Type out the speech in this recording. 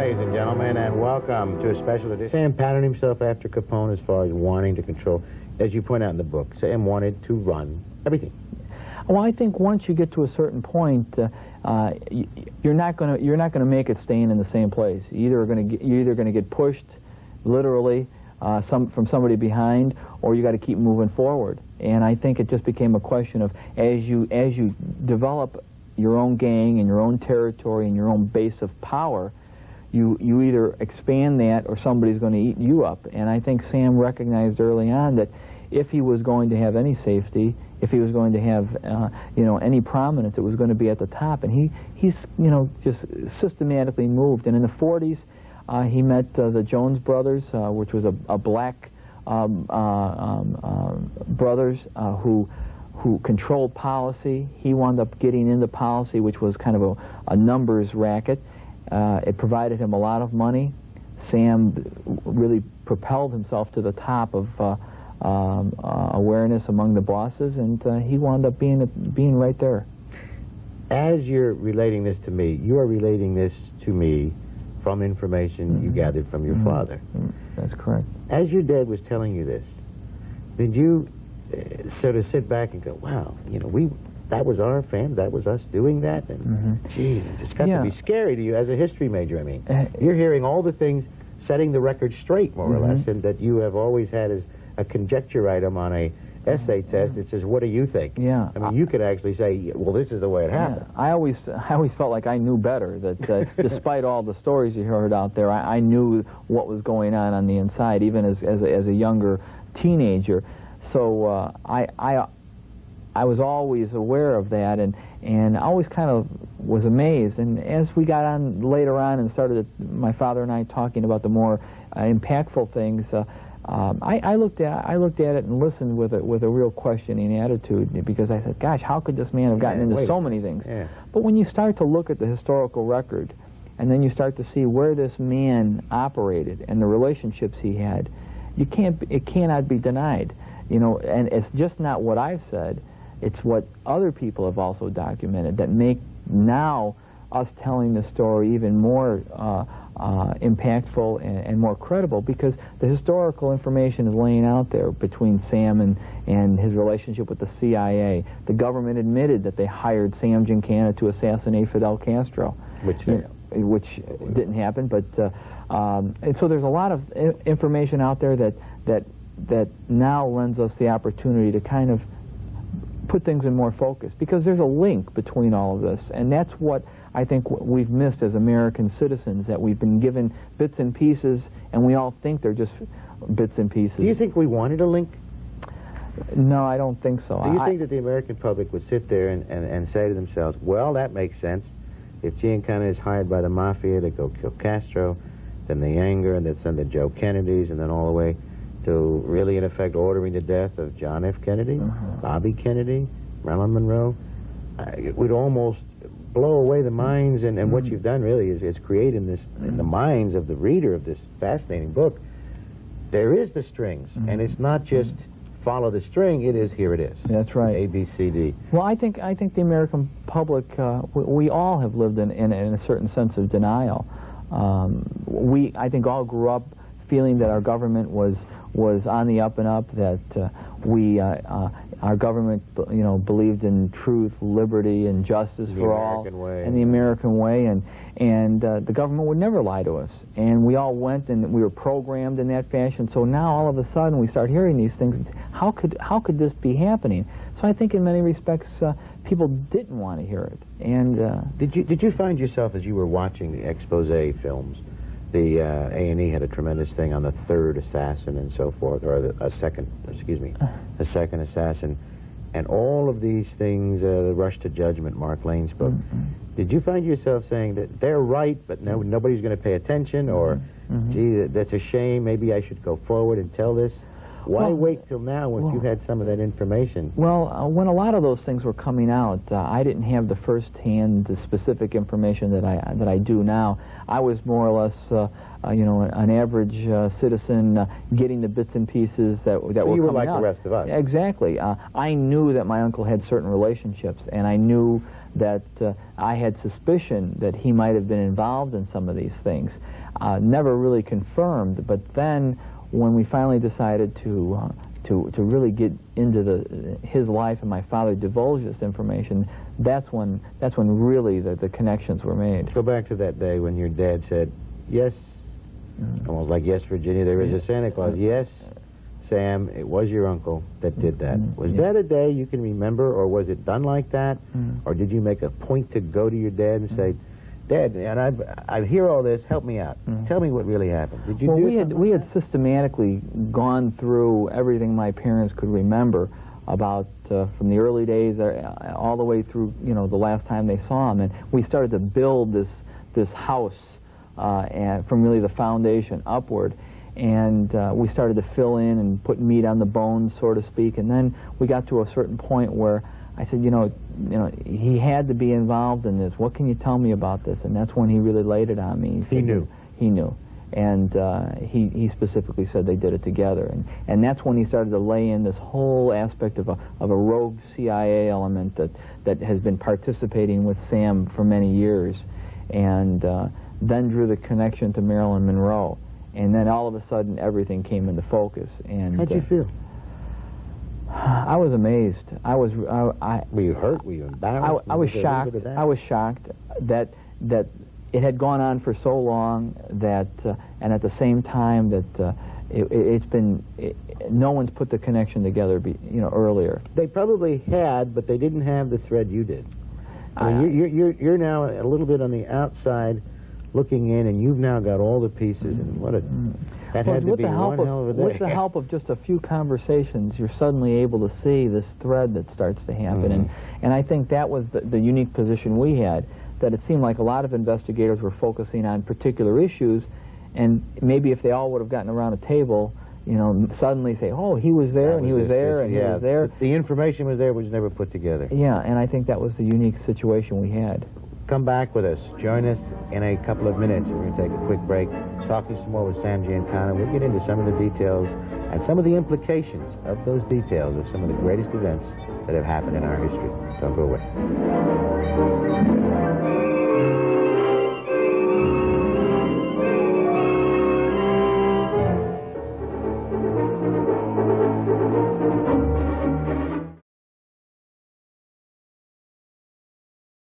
ladies and gentlemen, and welcome to a special edition. Sam patterned himself after Capone as far as wanting to control. As you point out in the book, Sam wanted to run everything. Well, I think once you get to a certain point, you're not going to make it staying in the same place. You're either going to get pushed, literally, from somebody behind, or you got to keep moving forward. And I think it just became a question of as you develop your own gang and your own territory and your own base of power, you either expand that or somebody's going to eat you up. And I think Sam recognized early on that if he was going to have any safety, if he was going to have any prominence, it was going to be at the top. And he's just systematically moved. And in the 40s, he met the Jones brothers, which was a black brothers who controlled policy. He wound up getting into policy, which was kind of a numbers racket. It provided him a lot of money. Sam really propelled himself to the top of awareness among the bosses, and he wound up being right there. As you're relating this to me, you are relating this to me from information you gathered from your father. That's correct. As your dad was telling you this, did you sort of sit back and go, wow, that was our family, that was us doing that? And geez, it's got to be scary to you as a history major. I mean, you're hearing all the things, setting the record straight, more or less, and that you have always had as a conjecture item on a essay test. It says, what do you think? Yeah. I mean, you could actually say, well, this is the way it happened. Yeah. I always felt like I knew better, that despite all the stories you heard out there, I knew what was going on the inside, even as a younger teenager. So I was always aware of that, and I always kind of was amazed. And as we got on later on and started, my father and I talking about the more impactful things, I looked at it and listened with a real questioning attitude, because I said, gosh, how could this man have gotten into so many things? Yeah. But when you start to look at the historical record, and then you start to see where this man operated and the relationships he had, it cannot be denied. And it's just not what I've said, it's what other people have also documented that make now us telling the story even more impactful and more credible, because the historical information is laying out there between Sam and his relationship with the CIA. The government admitted that they hired Sam Giancana to assassinate Fidel Castro, which didn't happen. But and so there's a lot of information out there that now lends us the opportunity to kind of put things in more focus, because there's a link between all of this, and that's what I think we've missed as American citizens, that we've been given bits and pieces, and we all think they're just bits and pieces. Do you think we wanted a link? No, I don't think so. Do you think that the American public would sit there and say to themselves, well, that makes sense. If Giancana is hired by the mafia to go kill Castro, then the anger, and then send the Joe Kennedys, and then all the way to really, in effect, ordering the death of John F. Kennedy, Bobby Kennedy, Marilyn Monroe, it would almost blow away the minds, and what you've done really is create in the minds of the reader of this fascinating book, there is the strings, and it's not just follow the string, it is, here it is. That's right. A, B, C, D. Well, I think the American public, we all have lived in a certain sense of denial. We, I think, all grew up feeling that our government was on the up and up, that our government, believed in truth, liberty, and justice for all, and the American way, and the government would never lie to us. And we all went, and we were programmed in that fashion. So now, all of a sudden, we start hearing these things. How could this be happening? So I think, in many respects, people didn't want to hear it. And did you find yourself, as you were watching the expose films, the A&E had a tremendous thing on the third assassin and so forth, or a second assassin, and all of these things, the Rush to Judgment, Mark Lane's book. Did you find yourself saying that they're right, but nobody's going to pay attention, or, gee, that's a shame, maybe I should go forward and tell this? Why wait till now if you had some of that information? Well, when a lot of those things were coming out, I didn't have the first-hand, the specific information that I do now. I was more or less, an average citizen getting the bits and pieces that were coming out. You were like the rest of us. Exactly. I knew that my uncle had certain relationships, and I knew that I had suspicion that he might have been involved in some of these things. Never really confirmed, but then when we finally decided to really get into his life and my father divulged this information, that's when really the connections were made. Go back to that day when your dad said, yes, almost like, yes, Virginia, there is a Santa Claus. Yes, Sam, it was your uncle that did that. Was that a day you can remember, or was it done like that? Or did you make a point to go to your dad and say, Dad, and I hear all this, help me out. Tell me what really happened. Did you well, do we had systematically gone through everything my parents could remember about from the early days all the way through, you know, the last time they saw him, and we started to build this house and from really the foundation upward, and we started to fill in and put meat on the bones, so to speak, and then we got to a certain point where I said, you know, he had to be involved in this. What can you tell me about this? And that's when he really laid it on me. He knew. He knew. And he specifically said they did it together. And that's when he started to lay in this whole aspect of a rogue CIA element that has been participating with Sam for many years. And then drew the connection to Marilyn Monroe. And then all of a sudden, everything came into focus. And how'd you feel? I was amazed. Were you hurt? Were you embarrassed? I was shocked. I was shocked that it had gone on for so long that, and at the same time that no one's put the connection together, earlier. They probably had, but they didn't have the thread you did. I mean, you're now a little bit on the outside, looking in, and you've now got all the pieces. And what a that had to be one hell of a day. With the help of just a few conversations, you're suddenly able to see this thread that starts to happen. And I think that was the unique position we had, that it seemed like a lot of investigators were focusing on particular issues, and maybe if they all would have gotten around a table, suddenly say, oh, he was there, and he was there, and he was there. The information was there, was never put together. Yeah, and I think that was the unique situation we had. Come back with us. Join us in a couple of minutes. We're going to take a quick break. Talking some more with Sam Giancana. We'll get into some of the details and some of the implications of those details of some of the greatest events that have happened in our history. Don't go away.